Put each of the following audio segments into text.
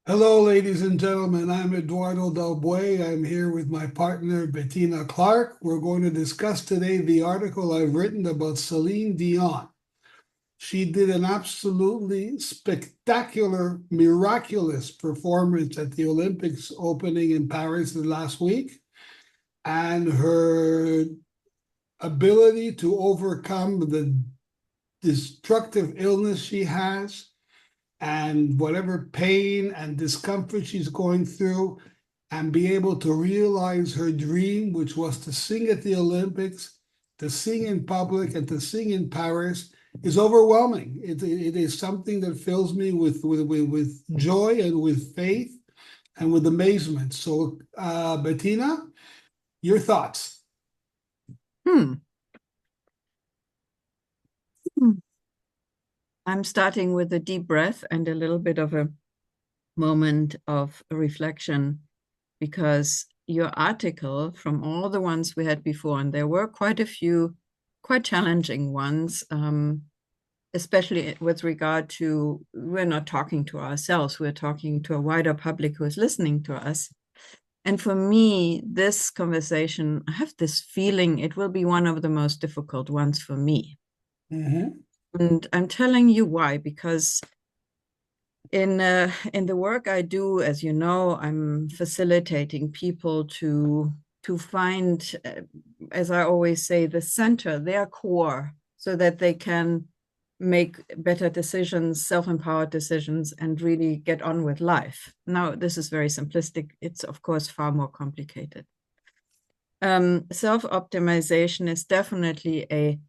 Hello, ladies and gentlemen. I'm Eduardo Del Buey. I'm here with my partner, Bettina Clark. We're going to discuss today the article I've written about Celine Dion. She did an absolutely spectacular, miraculous performance at the Olympics opening in Paris last week. And her ability to overcome the destructive illness she has and whatever pain and discomfort she's going through and be able to realize her dream, which was to sing at the Olympics, to sing in public, and to sing in Paris, is overwhelming. It is something that fills me with joy and with faith and with amazement. So, Bettina, your thoughts? Hmm. Hmm. I'm starting with a deep breath and a little bit of a moment of reflection because your article, from all the ones we had before, and there were quite a few quite challenging ones, especially with regard to we're not talking to ourselves, we're talking to a wider public who is listening to us. And for me, this conversation, I have this feeling it will be one of the most difficult ones for me. Mm-hmm. And I'm telling you why, because in the work I do, as you know, I'm facilitating people to find, as I always say, the center, their core, so that they can make better decisions, self-empowered decisions, and really get on with life. Now, this is very simplistic. It's, of course, far more complicated. Self-optimization is definitely a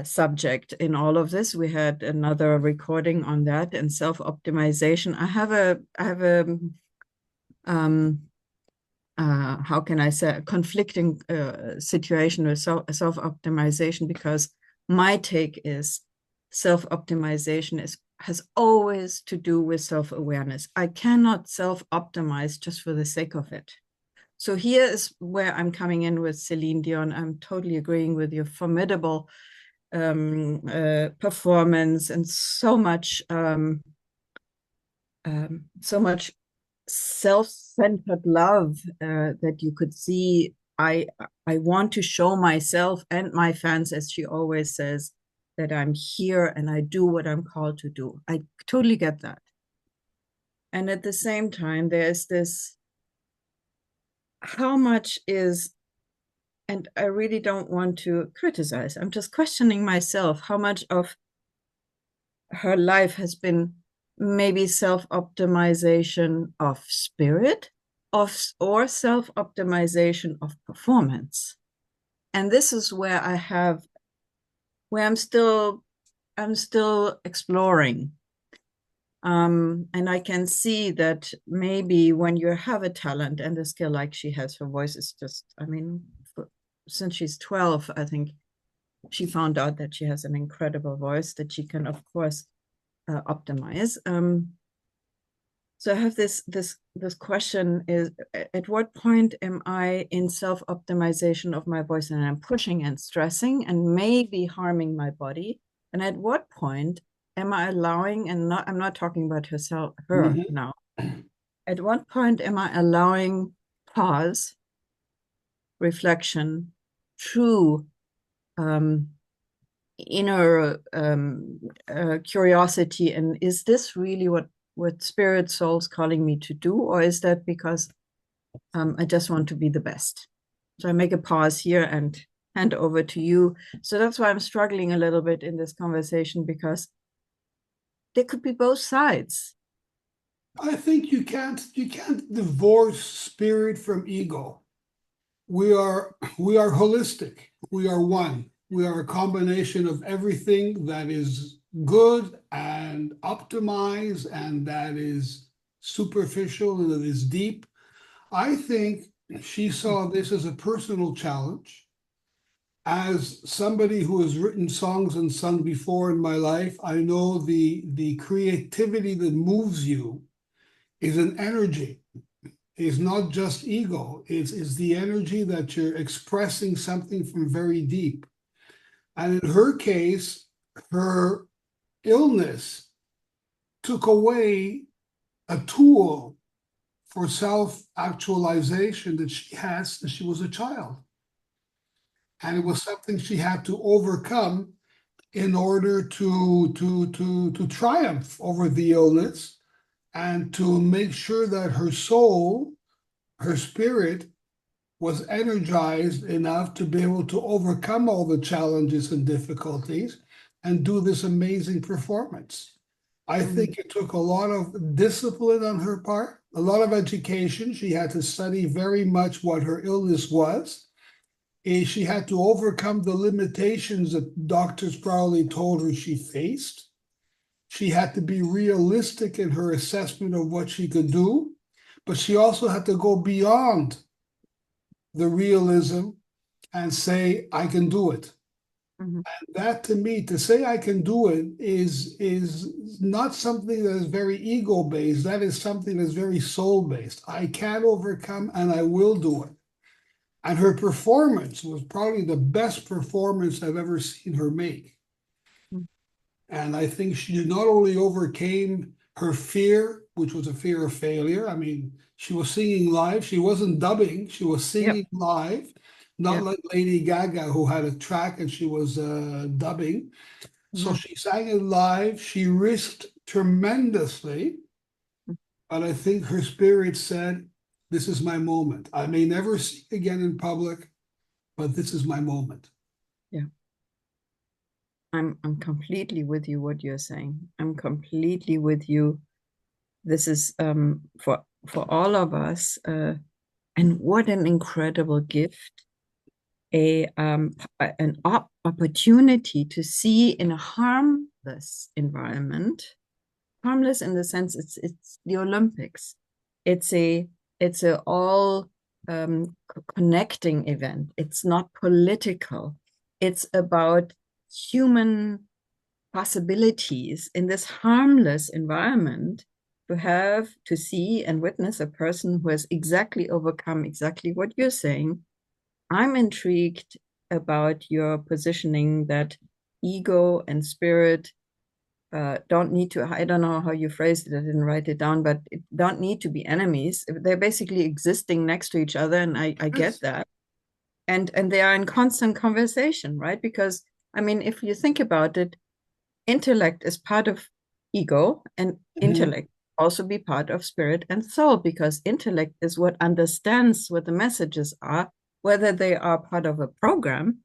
subject in all of this. We had another recording on that and self-optimization. I have a how can I say, a conflicting situation with self-optimization, because my take is self-optimization has always to do with self-awareness. I cannot self-optimize just for the sake of it. So here is where I'm coming in with Celine Dion. I'm totally agreeing with your formidable performance and so much self-centered love that you could see. I want to show myself and my fans, as she always says, that I'm here and I do what I'm called to do. I totally get that. And at the same time, there's this how much is, and I really don't want to criticize, I'm just questioning myself how much of her life has been maybe self-optimization of spirit or self-optimization of performance. And this is where where I'm still exploring. And I can see that maybe when you have a talent and a skill like she has, her voice is just, I mean, since she's 12, I think she found out that she has an incredible voice that she can, of course, optimize. So I have this question: is at what point am I in self-optimization of my voice and I'm pushing and stressing and maybe harming my body? And at what point am I allowing, and not, I'm not talking about her Mm-hmm. now. At what point am I allowing pause, reflection, true um, inner curiosity, and is this really what spirit soul's calling me to do, or is that because I just want to be the best? So I make a pause here and hand over to you. So that's why I'm struggling a little bit in this conversation, because there could be both sides. I think you can't divorce spirit from ego. We are holistic. We are one. We are a combination of everything that is good and optimized and that is superficial and that is deep. I think she saw this as a personal challenge. As somebody who has written songs and sung before in my life, I know the creativity that moves you is an energy. It's not just ego. It's the energy that you're expressing something from very deep. And in her case, her illness took away a tool for self-actualization that she has since she was a child. And it was something she had to overcome in order to triumph over the illness and to make sure that her soul, her spirit, was energized enough to be able to overcome all the challenges and difficulties and do this amazing performance. I think it took a lot of discipline on her part, a lot of education. She had to study very much what her illness was. She had to overcome the limitations that doctors probably told her she faced. She had to be realistic in her assessment of what she could do, but she also had to go beyond the realism and say, I can do it. And that, to me, to say I can do it is not something that is very ego-based. That is something that's very soul-based. I can overcome and I will do it. And her performance was probably the best performance I've ever seen her make. And I think she not only overcame her fear, which was a fear of failure. I mean, she was singing live. She wasn't dubbing. She was singing live, not like Lady Gaga, who had a track and she was dubbing. So she sang it live. She risked tremendously. But I think her spirit said, this is my moment. I may never sing again in public, but this is my moment. Yeah. I'm completely with you what you're saying. I'm completely with you. This is for all of us, and what an incredible gift, an opportunity to see in a harmless environment, harmless in the sense it's the Olympics. It's a all connecting event. It's not political. It's about human possibilities in this harmless environment, to see and witness a person who has exactly overcome exactly what you're saying. I'm intrigued about your positioning that ego and spirit don't need to, I don't know how you phrased it, I didn't write it down, but it don't need to be enemies. They're basically existing next to each other, and I get that. And they are in constant conversation, right? Because, I mean, if you think about it, intellect is part of ego, and intellect also be part of spirit and soul, because intellect is what understands what the messages are, whether they are part of a program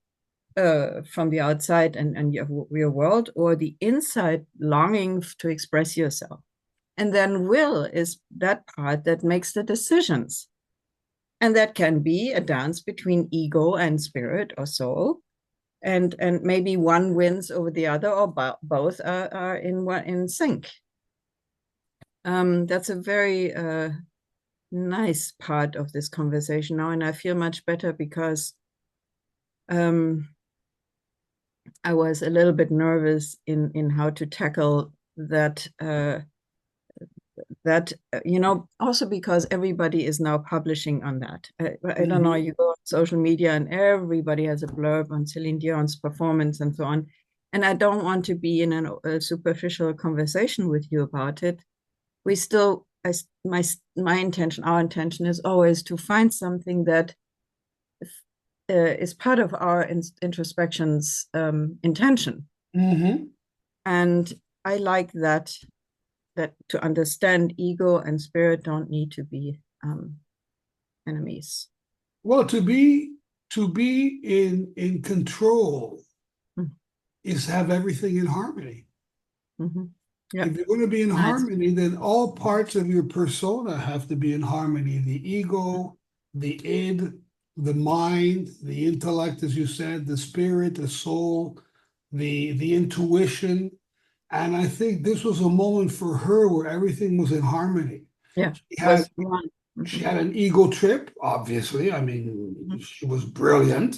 from the outside and your world, or the inside longing to express yourself. And then will is that part that makes the decisions. And that can be a dance between ego and spirit or soul. And maybe one wins over the other, or both are in sync. That's a very nice part of this conversation now, and I feel much better because I was a little bit nervous in how to tackle that. Also because everybody is now publishing on that. I don't know, you go on social media and everybody has a blurb on Celine Dion's performance and so on. And I don't want to be in a superficial conversation with you about it. We still, my intention, our intention is always to find something that is part of our introspection's intention. And I like that to understand ego and spirit don't need to be enemies. Well, to be in control is have everything in harmony. If you're going to be in harmony, then all parts of your persona have to be in harmony. The ego, the id, the mind, the intellect, as you said, the spirit, the soul, the intuition. And I think this was a moment for her where everything was in harmony. Yeah. She had an ego trip, obviously. I mean, she was brilliant,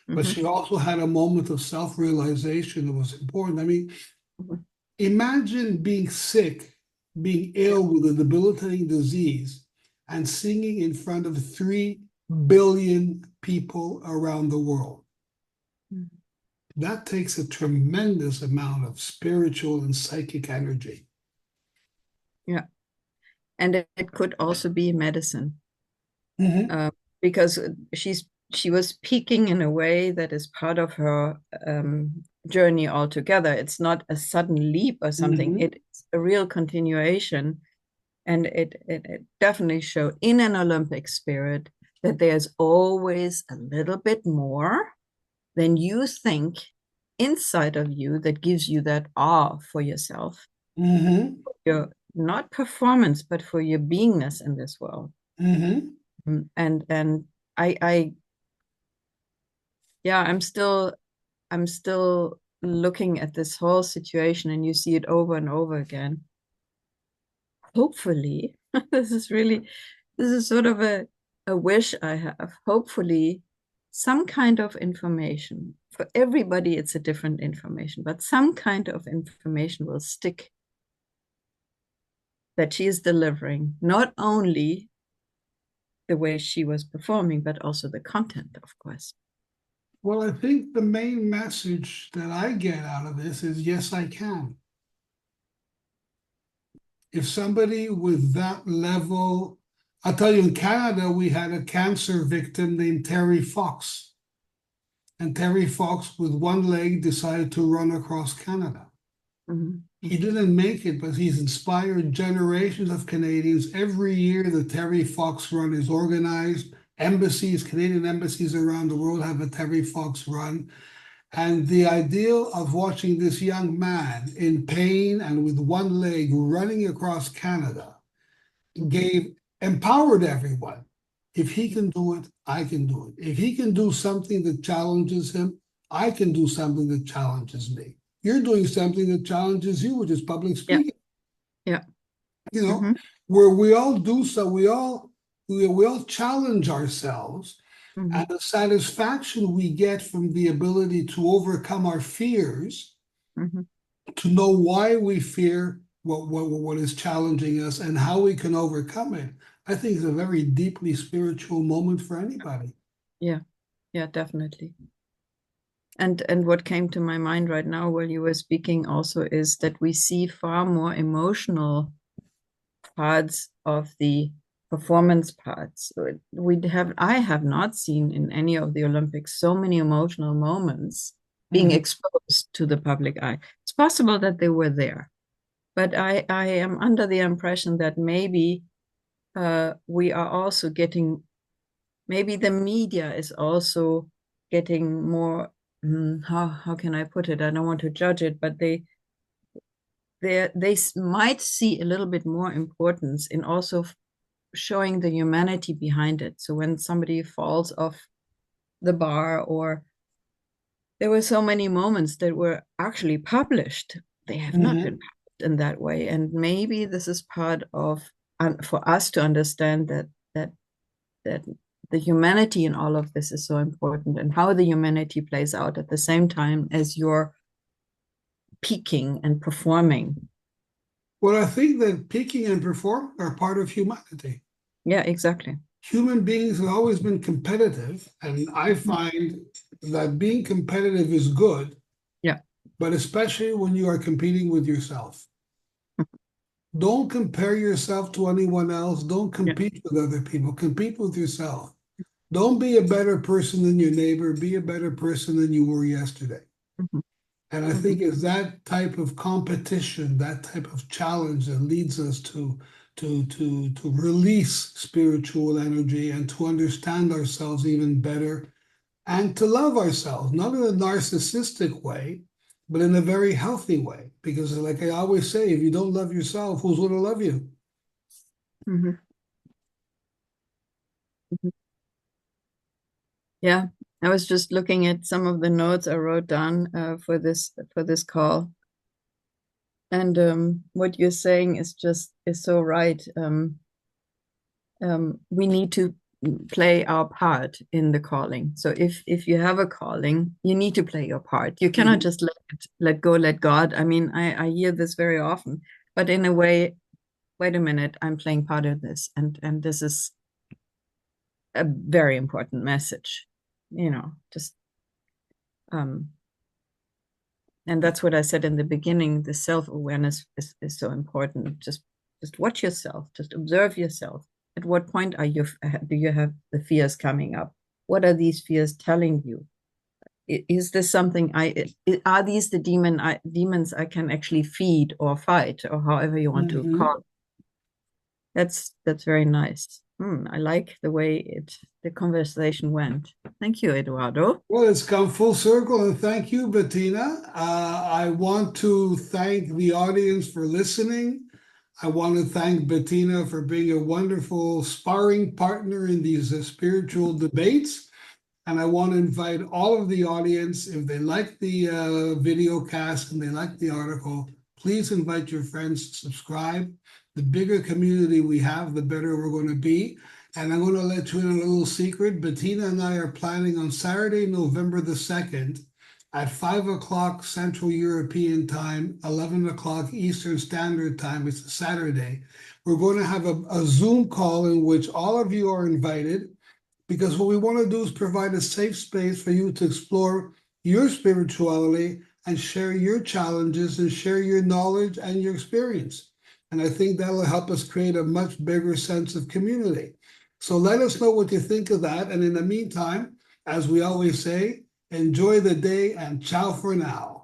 but she also had a moment of self-realization that was important. I mean, imagine being sick, being ill with a debilitating disease, and singing in front of 3 billion people around the world. That takes a tremendous amount of spiritual and psychic energy. Yeah. And it could also be medicine, Hmm. because she was peaking in a way that is part of her journey altogether. It's not a sudden leap or something. Hmm. It's a real continuation, and it definitely showed in an Olympic spirit that there's always a little bit more than you think inside of you that gives you that awe for yourself, Hmm. your not performance, but for your beingness in this world. Hmm. And I yeah, I'm still looking at this whole situation, and you see it over and over again. Hopefully, this is sort of a wish I have. Hopefully, some kind of information. For everybody, it's a different information, but some kind of information will stick that she is delivering, not only the way she was performing, but also the content, of course. Well, I think the main message that I get out of this is yes, I can. If somebody with that level, I'll tell you, in Canada, we had a cancer victim named Terry Fox. And Terry Fox, with one leg, decided to run across Canada. Mhm. He didn't make it, but he's inspired generations of Canadians. Every year, the Terry Fox Run is organized. Embassies, Canadian embassies around the world have a Terry Fox Run. And the ideal of watching this young man in pain and with one leg running across Canada gave empowered everyone. If he can do it, I can do it. If he can do something that challenges him, I can do something that challenges me. You're doing something that challenges you, which is public Yeah, speaking. yeah. You know, Hmm. where we all do so, we all challenge ourselves, Hmm. and the satisfaction we get from the ability to overcome our fears, Hmm. to know why we fear what is challenging us and how we can overcome it, I think is a very deeply spiritual moment for anybody. Yeah, yeah, definitely. And what came to my mind right now while you were speaking also is that we see far more emotional parts of the performance parts. I have not seen in any of the Olympics so many emotional moments being Mhm. exposed to the public eye. It's possible that they were there, but I am under the impression that maybe we are also getting, maybe the media is also getting more, how can I put it? I don't want to judge it, but they might see a little bit more importance in also showing the humanity behind it. So when somebody falls off the bar, or there were so many moments that were actually published, they have not been Mhm. published in that way. And maybe this is part of, for us to understand that the humanity in all of this is so important, and how the humanity plays out at the same time as you're peaking and performing. Well, I think that peaking and performing are part of humanity. Yeah, exactly. Human beings have always been competitive, and I Mhm. find that being competitive is good, Yeah. but especially when you are competing with yourself. Don't compare yourself to anyone else. Don't Yeah. compete with other people. Compete with yourself. Don't be a better person than your neighbor. Be a better person than you were yesterday. Mhm. And I Mhm. think it's that type of competition, that type of challenge that leads us to release spiritual energy and to understand ourselves even better and to love ourselves, not in a narcissistic way, but in a very healthy way. Because like I always say, if you don't love yourself, who's going to love you? Mhm. Mhm. Yeah, I was just looking at some of the notes I wrote down for this call, and what you're saying is so right. We need to play our part in the calling. So if you have a calling, you need to play your part. You cannot Mhm. just let go, let God. I mean, I hear this very often, but in a way, wait a minute, I'm playing part of this, and this is a very important message. Just um, and that's what I said in the beginning. The self-awareness is so important. Just Just watch yourself, just observe yourself. At what point do you have the fears coming up? What are these fears telling you? Is this something are these the demons I can actually feed or fight, or however you want to call it? That's very nice. I like the way the conversation went. Thank you, Eduardo. Well, it's come full circle, and thank you, Bettina. I want to thank the audience for listening. I want to thank Bettina for being a wonderful sparring partner in these spiritual debates. And I want to invite all of the audience, if they like the video cast and they like the article, please invite your friends to subscribe. The bigger community we have, the better we're going to be. And I'm going to let you in a little secret. Bettina and I are planning on Saturday, November the 2nd at 5 o'clock Central European Time, 11 o'clock Eastern Standard Time. It's a Saturday. We're going to have a Zoom call in which all of you are invited, because what we want to do is provide a safe space for you to explore your spirituality and share your challenges and share your knowledge and your experience. And I think that'll help us create a much bigger sense of community. So let us know what you think of that. And in the meantime, as we always say, enjoy the day and ciao for now.